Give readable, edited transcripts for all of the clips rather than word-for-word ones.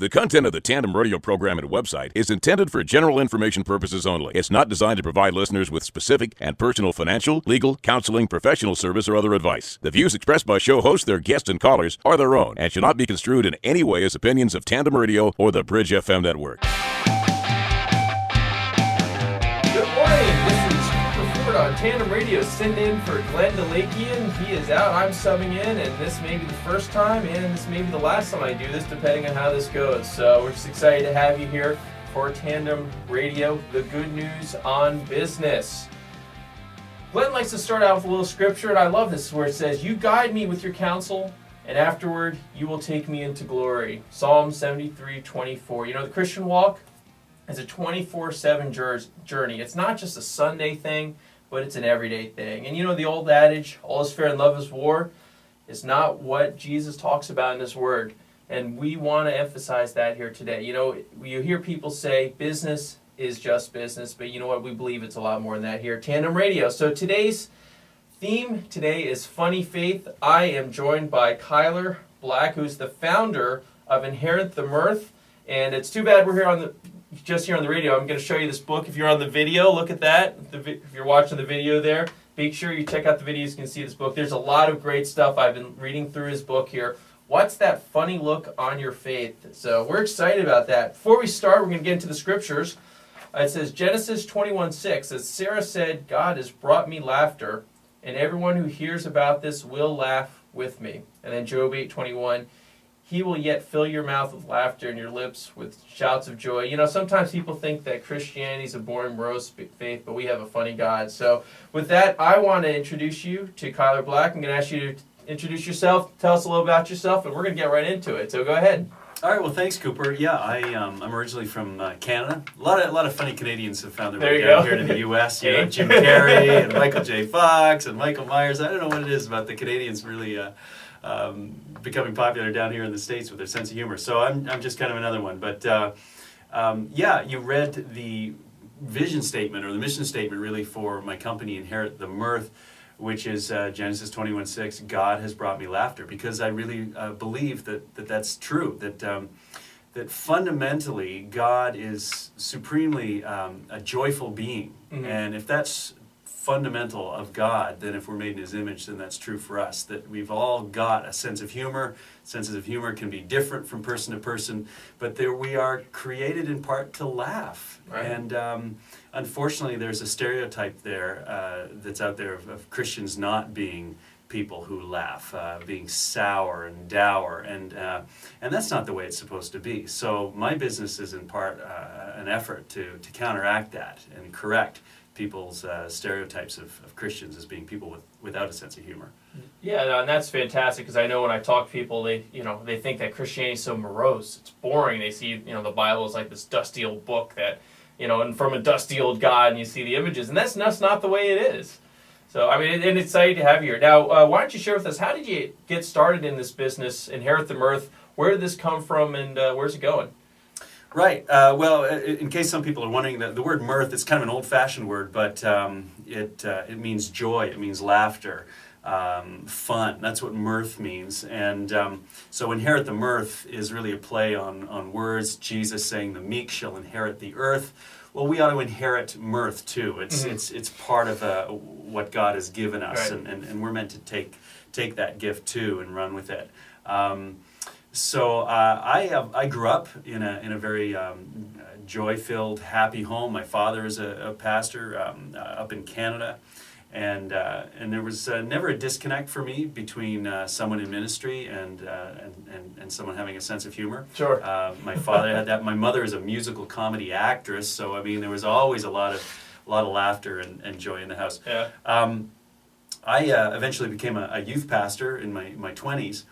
The content of the Tandem Radio program and website is intended for general information purposes only. It's not designed to provide listeners with specific and personal financial, legal, counseling, professional service, or other advice. The views expressed by show hosts, their guests, and callers are their own and should not be construed in any way as opinions of Tandem Radio or the Bridge FM network. Good morning. This is Cooper Ford on Tandem Radio, sitting in for Glenn DeLakian. He is out. I'm subbing in, and this may be the first time, and this may be the last time I do this, depending on how this goes. So we're just excited to have you here for Tandem Radio, the good news on business. Glenn likes to start out with a little scripture, and I love this, where it says, "You guide me with your counsel, and afterward you will take me into glory." Psalm 73:24. You know, the Christian walk is a 24/7 journey. It's not just a Sunday thing, but it's an everyday thing. And you know the old adage, all is fair in love is war, is not what Jesus talks about in his word. And we want to emphasize that here today. You know, you hear people say business is just business, but you know what? We believe it's a lot more than that here at Tandem Radio. So today's theme today is Funny Faith. I am joined by Kyler Black, who's the founder of Inherit the Mirth. And it's too bad we're here just here on the radio. I'm going to show you this book. If you're on the video, look at that. If you're watching the video there, make sure you check out the videos. You can see this book. There's a lot of great stuff. I've been reading through his book here. What's that funny look on your faith? So we're excited about that. Before we start, we're going to get into the scriptures. It says Genesis 21:6. As Sarah said, God has brought me laughter, and everyone who hears about this will laugh with me. And then Job 8:21. He will yet fill your mouth with laughter and your lips with shouts of joy. You know, sometimes people think that Christianity is a boring, morose faith, but we have a funny God. So with that, I want to introduce you to Kyler Black. I'm going to ask you to introduce yourself, tell us a little about yourself, and we're going to get right into it. So go ahead. All right, well, thanks, Cooper. Yeah, I'm originally from Canada. A lot of funny Canadians have found their way down here to the U.S. You know, Jim Carrey and Michael J. Fox and Michael Myers. I don't know what it is about the Canadians really becoming popular down here in the States with their sense of humor. So I'm just kind of another one. But yeah, you read the vision statement or the mission statement really for my company, Inherit the Mirth, which is Genesis 21:6. God has brought me laughter, because I really believe that's true. That fundamentally God is supremely a joyful being, and if that's fundamental of God, then if we're made in his image, then that's true for us, that we've all got a sense of humor. Senses of humor can be different from person to person, but there we are created in part to laugh. Right. And unfortunately there's a stereotype there that's out there of Christians not being people who laugh, being sour and dour, and that's not the way it's supposed to be. So my business is in part an effort to counteract that and correct people's stereotypes of Christians as being people without a sense of humor. Yeah, and that's fantastic, because I know when I talk to people, they think that Christianity is so morose, it's boring. They see the Bible is like this dusty old book that and from a dusty old God, and you see the images, and that's not the way it is. So I mean, and it's exciting to have you here. Now, why don't you share with us, how did you get started in this business, Inherit the Mirth? Where did this come from, and where's it going? Right. Well, in case some people are wondering, the word mirth is kind of an old-fashioned word, but it means joy. It means laughter, fun. That's what mirth means. And so Inherit the Mirth is really a play on words. Jesus saying the meek shall inherit the earth. Well, we ought to inherit mirth too. It's part of what God has given us, right. and we're meant to take that gift too and run with it. So I grew up in a very joy-filled, happy home. My father is a pastor up in Canada, and there was never a disconnect for me between someone in ministry and someone having a sense of humor. Sure. My father had that. My mother is a musical comedy actress, so I mean there was always a lot of laughter and joy in the house. Yeah. I eventually became a youth pastor in my 20s.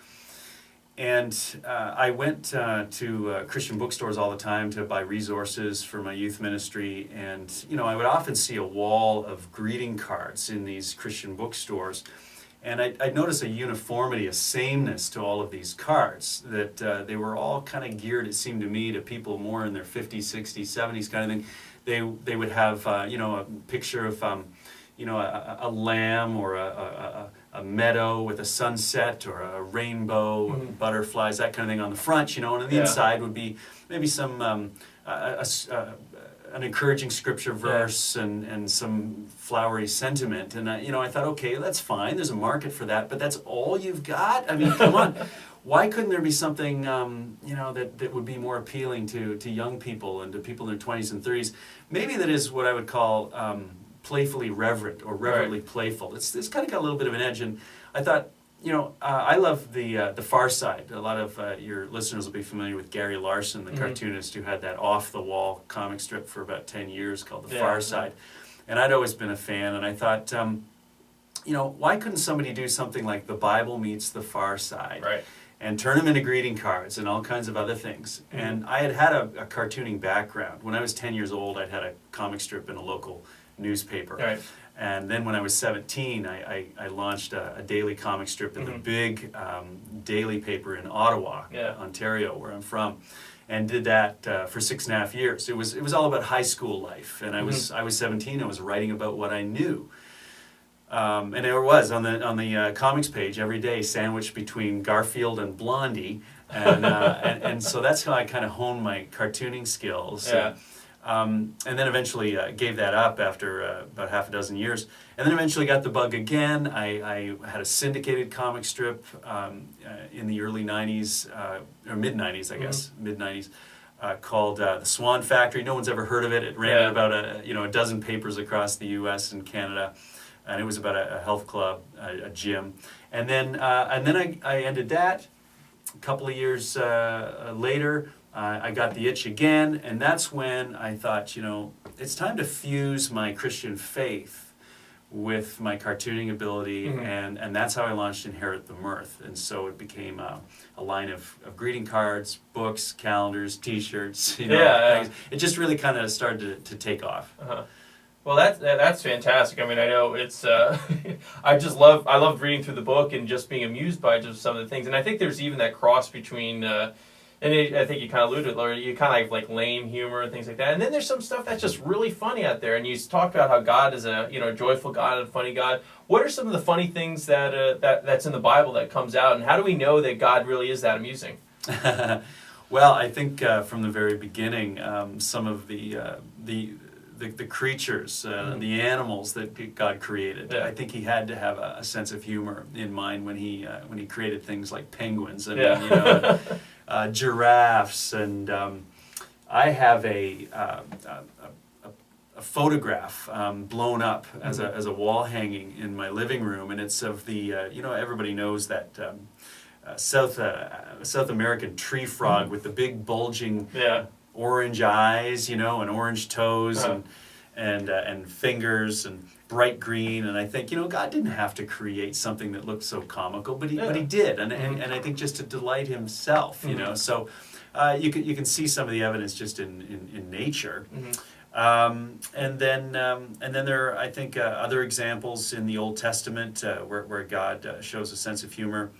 And I went to Christian bookstores all the time to buy resources for my youth ministry. And, I would often see a wall of greeting cards in these Christian bookstores. And I'd notice a uniformity, a sameness to all of these cards, that they were all kind of geared, it seemed to me, to people more in their 50s, 60s, 70s kind of thing. They would have, a picture of, a lamb or a a meadow with a sunset or a rainbow, butterflies, that kind of thing on the front, and on the inside would be maybe some an encouraging scripture verse and some flowery sentiment. And I thought, okay, that's fine. There's a market for that, but that's all you've got? I mean, come on. Why couldn't there be something, that would be more appealing to young people and to people in their 20s and 30s? Maybe that is what I would call playfully reverent or reverently playful. It's kind of got a little bit of an edge, and I thought, I love the Far Side. A lot of your listeners will be familiar with Gary Larson, the cartoonist who had that off-the-wall comic strip for about 10 years called The Far Side. And I'd always been a fan, and I thought, why couldn't somebody do something like The Bible Meets The Far Side? Right. And turn them into greeting cards and all kinds of other things. And I had a cartooning background. When I was 10 years old, I'd had a comic strip in a local newspaper. Right. And then when I was 17, I launched a daily comic strip in the big daily paper in Ottawa, Ontario, where I'm from, and did that for 6.5 years. It was all about high school life, and I was 17. I was writing about what I knew. And there was on the comics page every day, sandwiched between Garfield and Blondie, and so that's how I kind of honed my cartooning skills. Yeah. And then eventually gave that up after about half a dozen years, and then eventually got the bug again. I had a syndicated comic strip in the early '90s or mid '90s, I guess, mid '90s. Called The Swan Factory. No one's ever heard of it. It ran in about a dozen papers across the U.S. and Canada. And it was about a health club, a gym, and then I ended that. A couple of years later, I got the itch again, and that's when I thought, it's time to fuse my Christian faith with my cartooning ability, and that's how I launched Inherit the Mirth. And so it became a line of greeting cards, books, calendars, T-shirts. Things. It just really kind of started to take off. Uh-huh. Well, that's fantastic. I mean, I know it's. I love reading through the book and just being amused by just some of the things. And I think there's even that cross between, I think you kind of alluded, Laura. You kind of like lame humor and things like that. And then there's some stuff that's just really funny out there. And you talk about how God is a joyful God and a funny God. What are some of the funny things that's in the Bible that comes out, and how do we know that God really is that amusing? Well, I think from the very beginning, some of the creatures, the animals that God created. I think He had to have a sense of humor in mind when He created things like penguins and giraffes. And I have a photograph blown up as a wall hanging in my living room, and it's of the everybody knows that. South American tree frog with the big bulging orange eyes, and orange toes and fingers and bright green. And I think, God didn't have to create something that looked so comical, but he did, and I think just to delight Himself, So you can see some of the evidence just in nature. And then there are, I think, other examples in the Old Testament where God shows a sense of humor.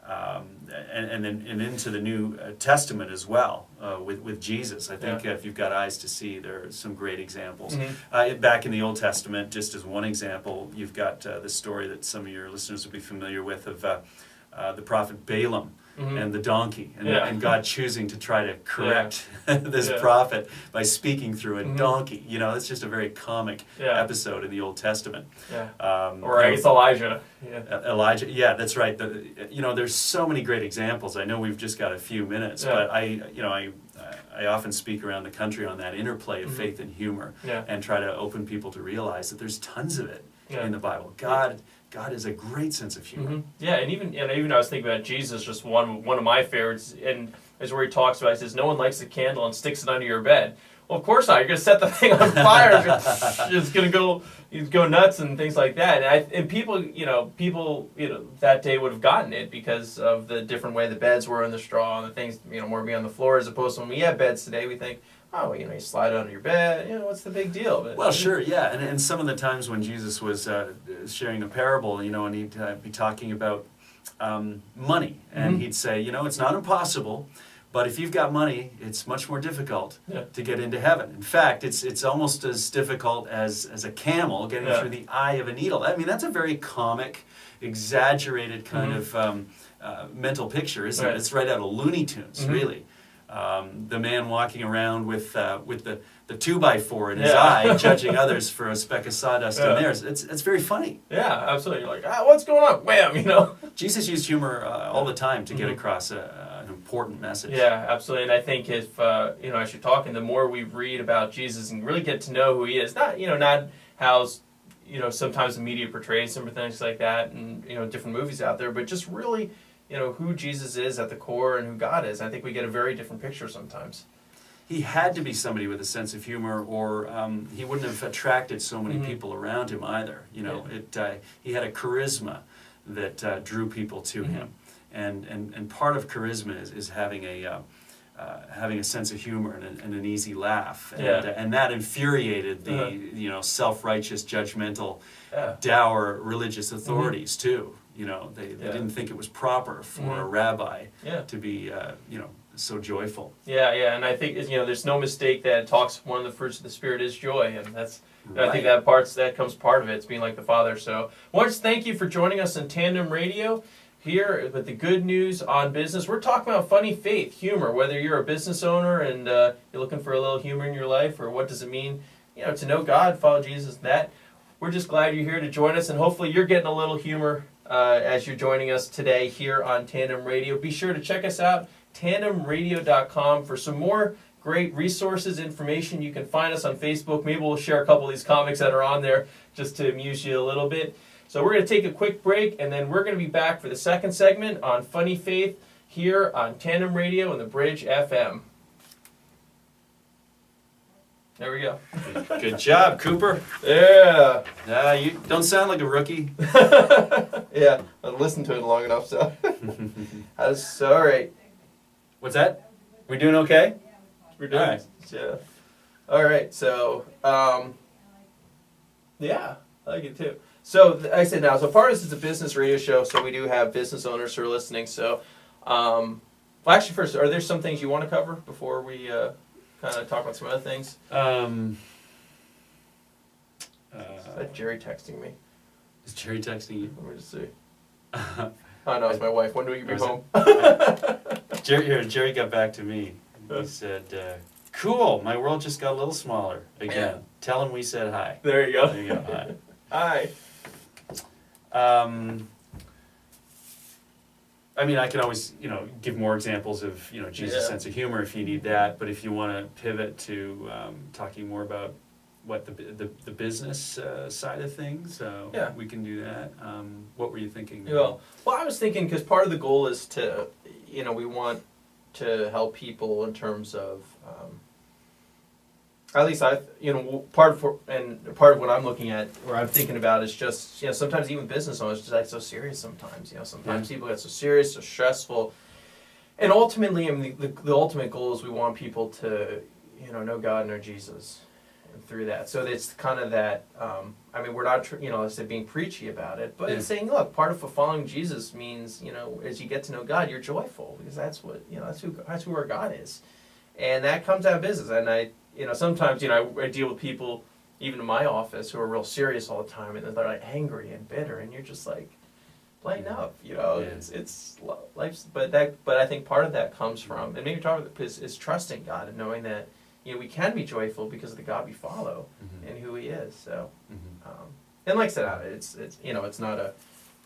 And then into the New Testament as well with Jesus. I think if you've got eyes to see, there are some great examples. Back in the Old Testament, just as one example, you've got the story that some of your listeners will be familiar with of the prophet Balaam and the donkey, and God choosing to try to correct this prophet by speaking through a donkey. It's just a very comic episode in the Old Testament. Or I guess Elijah. Elijah, that's right. There's so many great examples. I know we've just got a few minutes, but I often speak around the country on that interplay of faith and humor, and try to open people to realize that there's tons of it in the Bible. God has a great sense of humor. Yeah, and even I was thinking about Jesus, just one of my favorites, and is where He talks about. He says, "No one lights a candle and sticks it under your bed." Well, of course not. You're going to set the thing on fire. It's going to go nuts and things like that. And people that day would have gotten it because of the different way the beds were and the straw and the things, more being on the floor, as opposed to when we have beds today, we think, oh, you slide it under your bed, what's the big deal? But, well, sure, yeah. And some of the times when Jesus was sharing a parable, and he'd be talking about money, and he'd say, it's not impossible, But if you've got money, it's much more difficult to get into heaven. In fact, it's almost as difficult as a camel getting through the eye of a needle. I mean, that's a very comic, exaggerated kind of mental picture, isn't it? It's right out of Looney Tunes, really. The man walking around with the 2x4 in his eye, judging others for a speck of sawdust in theirs. It's very funny. Yeah, absolutely. You're like, what's going on? Wham, you know. Jesus used humor all the time to get across an important message. Yeah, absolutely. And I think if as you're talking, the more we read about Jesus and really get to know who he is, not how sometimes the media portrays him or things like that, and different movies out there, but just really who Jesus is at the core and who God is. I think we get a very different picture sometimes. He had to be somebody with a sense of humor, or he wouldn't have attracted so many people around him either. He had a charisma that drew people to him, and part of charisma is having a sense of humor and an easy laugh, and that infuriated the self-righteous, judgmental, dour religious authorities too. They didn't think it was proper for a rabbi to be so joyful. Yeah, and I think there's no mistake that it talks. One of the fruits of the Spirit is joy, and that's I think that comes part of it. It's being like the Father. So, once thank you for joining us on Tandem Radio here with the good news on business. We're talking about funny faith, humor. Whether you're a business owner and you're looking for a little humor in your life, or what does it mean, to know God, follow Jesus. That we're just glad you're here to join us, and hopefully you're getting a little humor as you're joining us today here on Tandem Radio. Be sure to check us out, tandemradio.com, for some more great resources, information. You can find us on Facebook. Maybe we'll share a couple of these comics that are on there just to amuse you a little bit. So we're going to take a quick break, and then we're going to be back for the second segment on Funny Faith here on Tandem Radio and the Bridge FM. There we go. Good job, Cooper. Yeah. You don't sound like a rookie. Yeah, I've listened to it long enough, so. That's all right. What's that? We doing okay? We're doing all right. Yeah. All right, so, yeah, I like it too. So, like I said now, so far as it's a business radio show, so we do have business owners who are listening. So, well, actually, first, are there some things you want to cover before we kind of talk about some other things? Is that Jerry texting me? Is Jerry texting you? Let me just see. Oh, no, it's my wife. When do you be home? Jerry got back to me. He said, cool, my world just got a little smaller again. Tell him we said hi. There you go. There you go. Hi. Hi. I mean, I can always, give more examples of, Jesus' sense of humor if you need that. But if you want to pivot to talking more about what the business side of things, we can do that. What were you thinking? Well, I was thinking because part of the goal is to, we want to help people in terms of, at least part of what I'm looking at, or I'm thinking about is just, sometimes even business owners just act so serious sometimes. Sometimes people get so serious, so stressful. And ultimately, I mean, the ultimate goal is we want people to, know God and know Jesus. And through that. So it's kind of that, we're not, I said being preachy about it, but it's saying, look, part of following Jesus means, as you get to know God, you're joyful, because that's what, that's who our God is. And that comes out of business. And I sometimes, I deal with people, even in my office, who are real serious all the time, and they're like angry and bitter, and you're just like, lighten up, it's life's, but I think part of that comes from, and maybe talk about is trusting God and knowing that, we can be joyful because of the God we follow and who He is. So, and like I said, it's not a,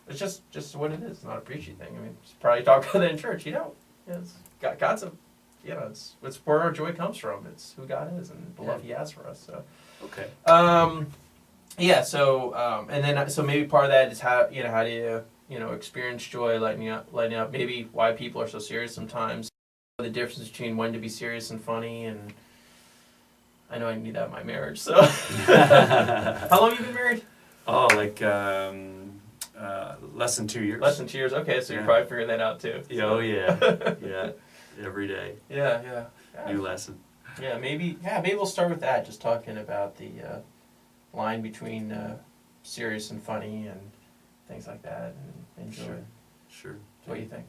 it's just what it is. It's not a preachy thing. I mean, probably talk about that in church. It's God's a, it's where our joy comes from. It's who God is and the love He has for us. So, okay. Yeah. So, and then so maybe part of that is how how do you experience joy, lighting up. Maybe why people are so serious sometimes. The difference between when to be serious and funny, and I know I need that in my marriage. So, how long have you been married? Oh, like less than 2 years. Less than 2 years. Okay, so you're probably figuring that out too. Yeah. Oh yeah. Every day. Yeah. New lesson. Yeah, maybe we'll start with that. Just talking about the line between serious and funny and things like that, and enjoy. Sure. What do you think?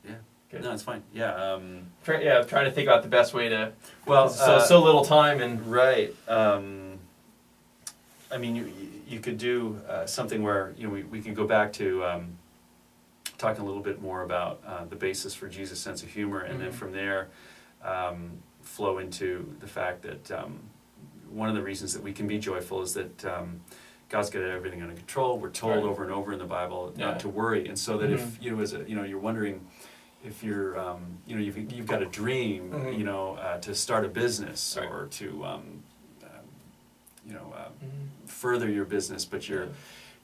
Yeah. Good. No, it's fine. Yeah. I'm trying to think about the best way to. Well, so little time and. Right. I mean, you could do something where we can go back to talking a little bit more about the basis for Jesus' sense of humor, and then from there flow into the fact that one of the reasons that we can be joyful is that God's got everything under control. We're told over and over in the Bible not to worry, and so that if you're wondering if you're you've got a dream, to start a business or to further your business, but you're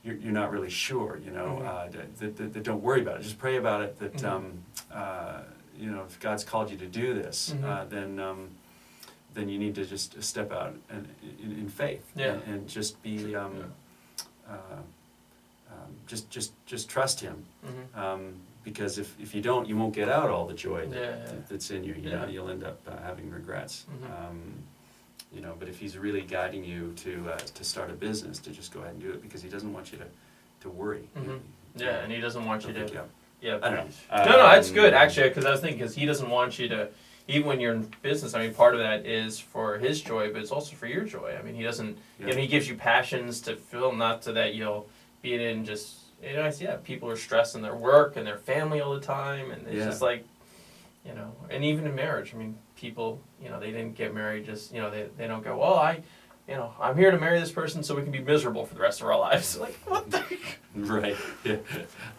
not really sure, that don't worry about it. Just pray about it. That if God's called you to do this, then you need to just step out in faith and just be just trust Him. Because if you don't, you won't get out all the joy that's in you. You'll end up having regrets. But if He's really guiding you to start a business, to just go ahead and do it, because He doesn't want you to worry. And He doesn't want you to. I don't know. No, that's good actually, because I was thinking, because He doesn't want you to, even when you're in business. I mean, part of that is for His joy, but it's also for your joy. I mean, He doesn't. He gives you passions to fill, not so that you'll be in just. People are stressing their work and their family all the time, and it's just like, and even in marriage. I mean, people, they didn't get married just, they don't go, well, I'm here to marry this person so we can be miserable for the rest of our lives. Like, what the? Right. Yeah.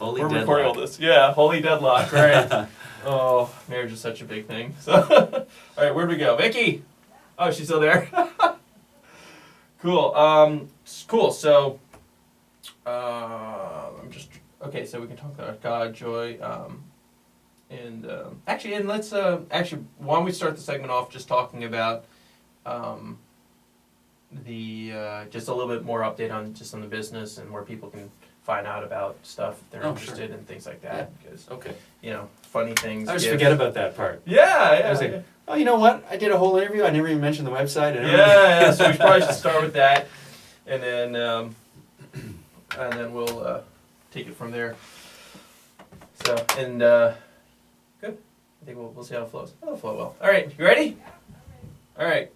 We're recording all this. Yeah, holy deadlock. Right. Oh, marriage is such a big thing. So, all right, where'd we go? Vicky. Oh, she's still there. Cool. Cool. So, okay. So we can talk about God, joy, and let's why don't we start the segment off just talking about just a little bit more update on the business and where people can find out about stuff if they're interested in things like that. Because funny things. I always forget about that part. Yeah. I was like, oh, you know what? I did a whole interview. I never even mentioned the website. So we probably should start with that, and then we'll take it from there. So good. I think we'll see how it flows. It'll flow well. All right, you ready? All right.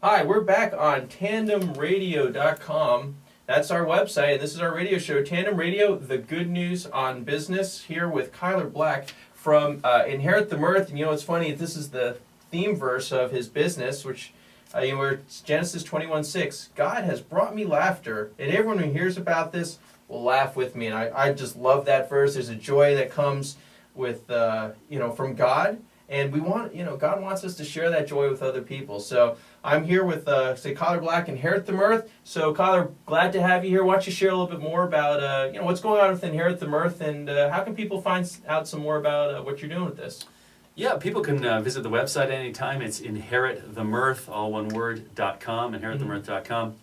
Hi, we're back on tandemradio.com. That's our website, and this is our radio show, Tandem Radio, the good news on business, here with Kyler Black from Inherit the Mirth. And it's funny, this is the theme verse of his business, which, it's Genesis 21:6. God has brought me laughter, and everyone who hears about this will laugh with me. And I just love that verse. There's a joy that comes with, from God. And we want, God wants us to share that joy with other people. So I'm here with, Kyler Black, Inherit the Mirth. So Kyler, glad to have you here. Why don't you share a little bit more about, what's going on with Inherit the Mirth, and how can people find out some more about what you're doing with this? Yeah, people can visit the website anytime. It's inheritthemirth, all one word, .com, inheritthemirth.com.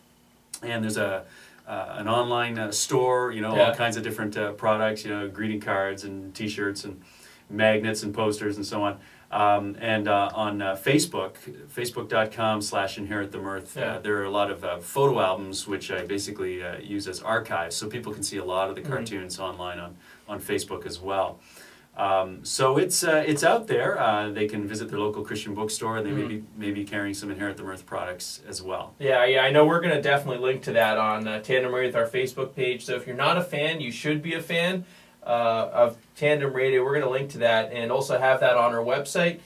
And there's an online store, all kinds of different products, greeting cards and T-shirts and magnets and posters and so on. And on Facebook, facebook.com/inheritthemirth, there are a lot of photo albums which I basically use as archives, so people can see a lot of the cartoons online on Facebook as well. So it's out there. They can visit their local Christian bookstore, and they may be carrying some Inherit the Mirth products as well. Yeah, I know we're going to definitely link to that on Tandem Radio with our Facebook page. So if you're not a fan, you should be a fan of Tandem Radio. We're going to link to that and also have that on our website.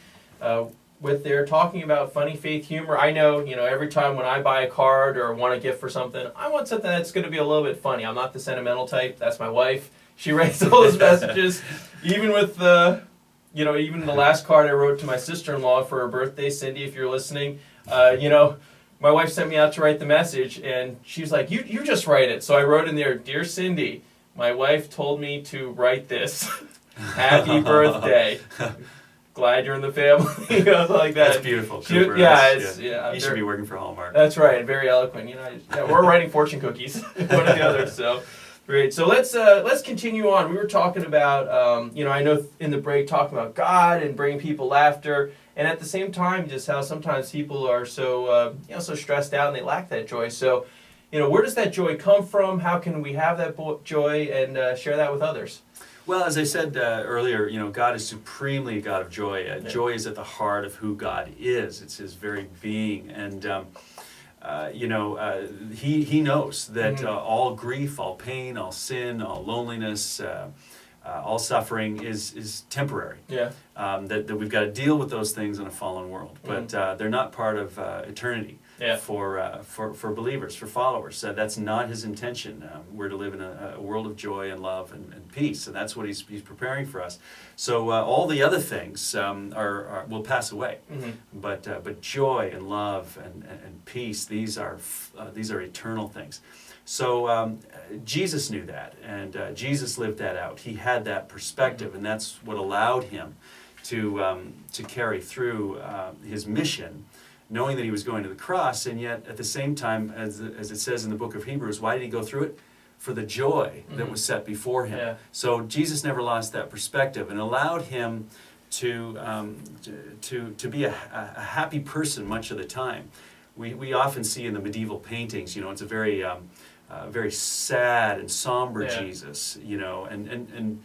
With their talking about funny faith humor. I know, every time when I buy a card or want a gift for something, I want something that's going to be a little bit funny. I'm not the sentimental type. That's my wife. She writes all those messages. Even with even the last card I wrote to my sister-in-law for her birthday, Cindy, if you're listening, my wife sent me out to write the message, and she was like, you just write it. So I wrote in there, Dear Cindy, my wife told me to write this. Happy birthday. Glad you're in the family. Like that. That's beautiful. You should be working for Hallmark. That's right. Very eloquent. We're writing fortune cookies, one or the other. So great. So let's continue on. We were talking about, I know in the break talking about God and bringing people laughter, and at the same time, just how sometimes people are so so stressed out and they lack that joy. So, where does that joy come from? How can we have that joy and share that with others? Well, as I said earlier, God is supremely a God of joy. Joy is at the heart of who God is. It's His very being, and He knows that all grief, all pain, all sin, all loneliness, all suffering is temporary. Yeah. That we've got to deal with those things in a fallen world, but they're not part of eternity. Yeah. For believers, for followers. That's not His intention. We're to live in a world of joy and love and peace, and that's what He's preparing for us. So all the other things will pass away, but joy and love and peace, these are eternal things. So Jesus knew that, and Jesus lived that out. He had that perspective, and that's what allowed Him to carry through His mission, knowing that He was going to the cross, and yet at the same time, as it says in the book of Hebrews, why did He go through it? For the joy that was set before Him. Yeah. So Jesus never lost that perspective, and allowed Him to be a happy person much of the time. We often see in the medieval paintings, it's a very very sad and somber Jesus, and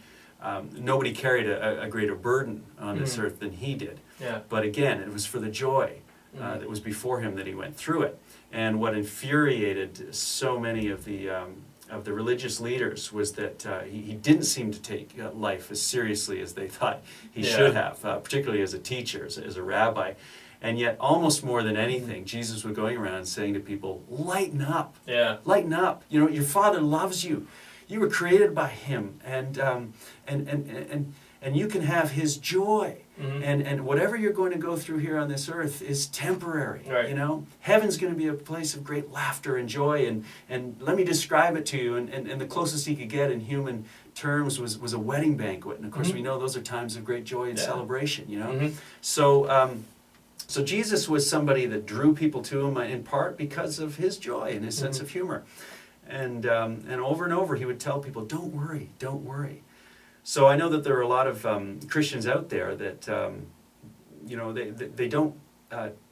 nobody carried a greater burden on this earth than He did. Yeah. But again, it was for the joy that was before Him that He went through it. And what infuriated so many of the religious leaders was that he didn't seem to take life as seriously as they thought he should have, particularly as a teacher, as a rabbi. And yet, almost more than anything, Jesus was going around saying to people, lighten up. Yeah. Lighten up. Your Father loves you. You were created by Him, and you can have His joy. And whatever you're going to go through here on this earth is temporary. Right. Heaven's going to be a place of great laughter and joy. And let me describe it to you. And the closest he could get in human terms was a wedding banquet. And of course, we know those are times of great joy and celebration. So Jesus was somebody that drew people to Him in part because of His joy and His sense of humor. And over he would tell people, don't worry, don't worry. So I know that there are a lot of Christians out there that, they don't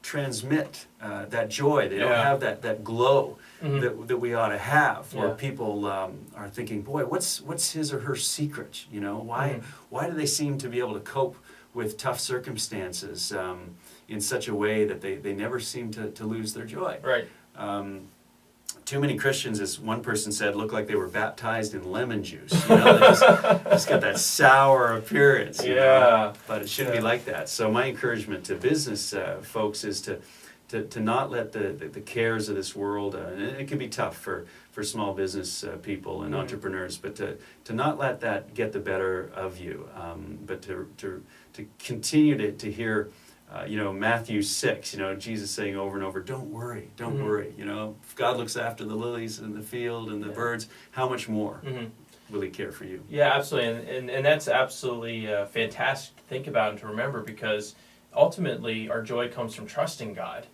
transmit that joy. They don't have that glow that we ought to have, where people are thinking, boy, what's his or her secret? Why do they seem to be able to cope with tough circumstances in such a way that they never seem to lose their joy? Right. Too many Christians, as one person said, look like they were baptized in lemon juice. They just got that sour appearance. But it shouldn't be like that. So my encouragement to business folks is to not let the cares of this world, and it can be tough for small business people and entrepreneurs, but to not let that get the better of you, but to continue to hear Matthew 6, Jesus saying over and over, don't worry, don't worry. If God looks after the lilies in the field and the birds, how much more will He care for you? Yeah, absolutely. And that's absolutely fantastic to think about and to remember, because ultimately our joy comes from trusting God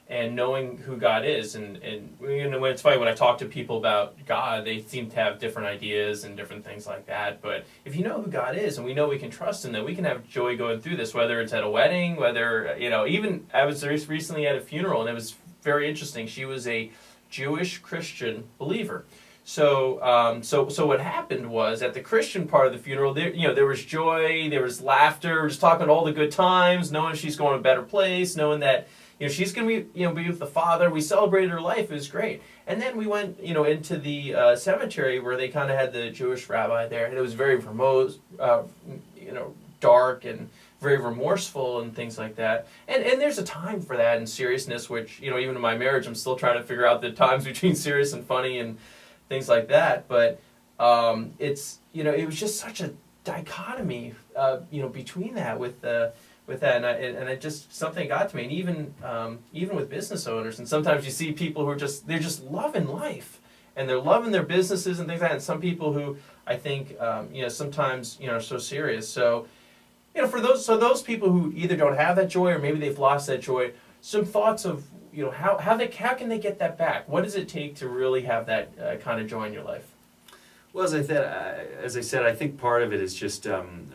and knowing who God is. And when it's funny, when I talk to people about God, they seem to have different ideas and different things like that. But if you know who God is, and we know we can trust Him, then we can have joy going through this, whether it's at a wedding, whether, even I was recently at a funeral, and it was very interesting. She was a Jewish Christian believer. So what happened was, at the Christian part of the funeral, there was joy, there was laughter, just talking all the good times, knowing she's going to a better place, knowing that she's going to be with the Father. We celebrated her life. It was great. And then we went into the cemetery where they kind of had the Jewish rabbi there, and it was very dark and very remorseful and things like that. And there's a time for that and seriousness, which even in my marriage, I'm still trying to figure out the times between serious and funny and things like that. But it's it was just such a dichotomy between that with that, and it just, something got to me. And even with business owners, and sometimes you see people who are they're just loving life, and they're loving their businesses and things like that. And some people who I think sometimes are so serious. So for those people who either don't have that joy or maybe they've lost that joy, some thoughts of how can they get that back? What does it take to really have that kind of joy in your life? Well, as I said, I think part of it is just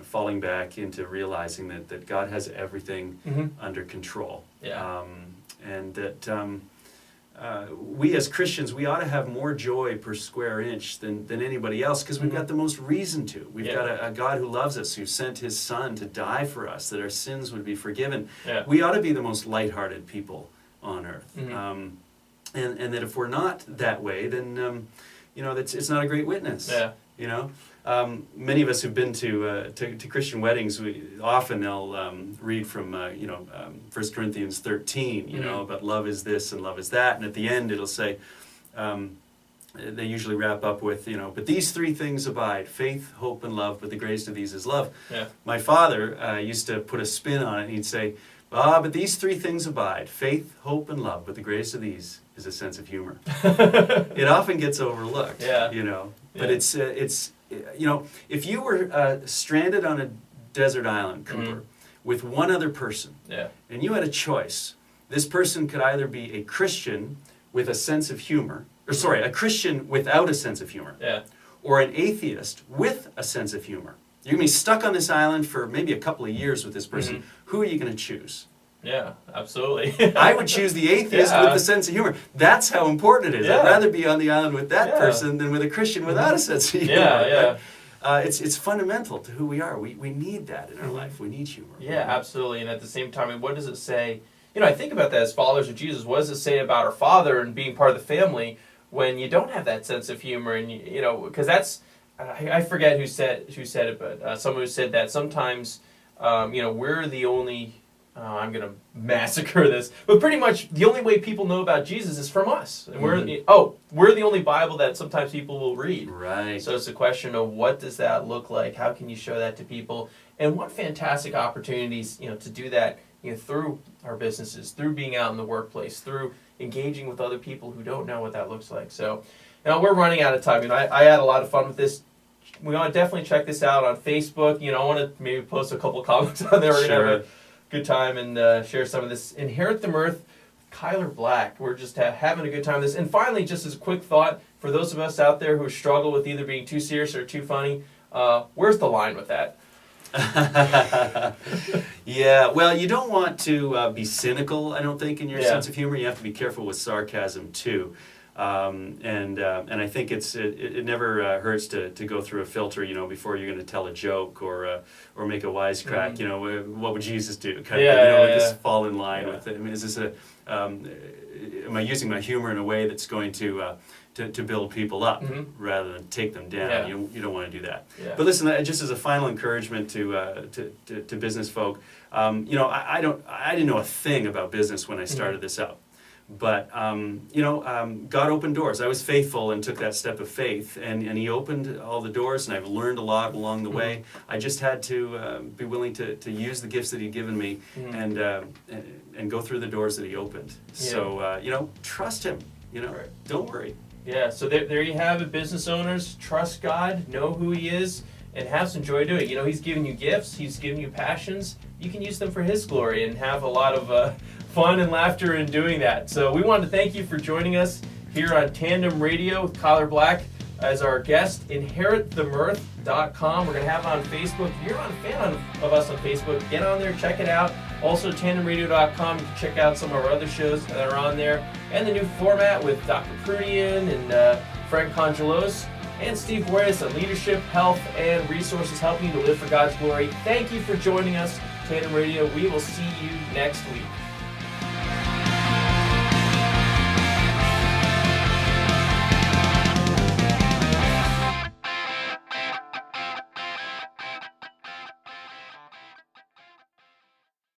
falling back into realizing that God has everything under control, and that we as Christians, we ought to have more joy per square inch than anybody else, because we've got the most reason to. We've got a God who loves us, who sent his son to die for us, that our sins would be forgiven. Yeah. We ought to be the most lighthearted people on earth. And that if we're not that way, then it's not a great witness. Yeah. Many of us who've been to Christian weddings, often they'll read from 1 Corinthians 13, about love is this and love is that, and at the end it'll say, they usually wrap up with, but these three things abide: faith, hope, and love. But the greatest of these is love. Yeah. My father used to put a spin on it, and he'd say, but these three things abide: faith, hope, and love. But the greatest of these is a sense of humor. It often gets overlooked, but it's if you were stranded on a desert island, Cooper, with one other person, and you had a choice, this person could either be a Christian with a sense of humor, a Christian without a sense of humor, or an atheist with a sense of humor. You're going to be stuck on this island for maybe a couple of years with this person. Who are you going to choose? Yeah, absolutely. I would choose the atheist with the sense of humor. That's how important it is. I'd rather be on the island with that person than with a Christian without a sense of humor. It's fundamental to who we are. We need that in our life. We need humor. Yeah, absolutely. And at the same time, what does it say? I think about that as followers of Jesus. What does it say about our Father and being part of the family when you don't have that sense of humor? And because that's, I forget who said it, but someone who said that sometimes, we're the only. I'm going to massacre this, but pretty much the only way people know about Jesus is from us. And we're the only Bible that sometimes people will read. Right. So it's a question of what does that look like? How can you show that to people? And what fantastic opportunities, to do that, through our businesses, through being out in the workplace, through engaging with other people who don't know what that looks like. So, we're running out of time. I had a lot of fun with this. We want to definitely check this out on Facebook. I want to maybe post a couple comments on there. We're going to have a good time and share some of this. Inherit the Mirth, Kyler Black. We're just having a good time with this. And finally, just as a quick thought, for those of us out there who struggle with either being too serious or too funny, where's the line with that? Yeah, well, you don't want to be cynical, I don't think, in your sense of humor. You have to be careful with sarcasm, too. And I think it never hurts to go through a filter, before you're going to tell a joke or make a wisecrack. What would Jesus do? Just fall in line with it. I mean, is this am I using my humor in a way that's going to build people up rather than take them down? Yeah. You don't want to do that. Yeah. But listen, just as a final encouragement to business folk, I didn't know a thing about business when I started this out. But, God opened doors. I was faithful and took that step of faith, and he opened all the doors, and I've learned a lot along the way. I just had to be willing to use the gifts that he'd given me and go through the doors that he opened. Yeah. So, trust him, right. Don't worry. Yeah, so there you have it, business owners. Trust God, know who he is, and have some joy doing it. He's given you gifts, he's given you passions. You can use them for his glory and have a lot of fun and laughter in doing that. So we wanted to thank you for joining us here on Tandem Radio with Kyler Black as our guest. InheritTheMirth.com. We're going to have it on Facebook. If you're a fan of us on Facebook, get on there, check it out. Also, TandemRadio.com. You can check out some of our other shows that are on there. And the new format with Dr. Prudian and Frank Congelos and Steve Boyas on leadership, health, and resources, helping you to live for God's glory. Thank you for joining us, Tandem Radio. We will see you next week.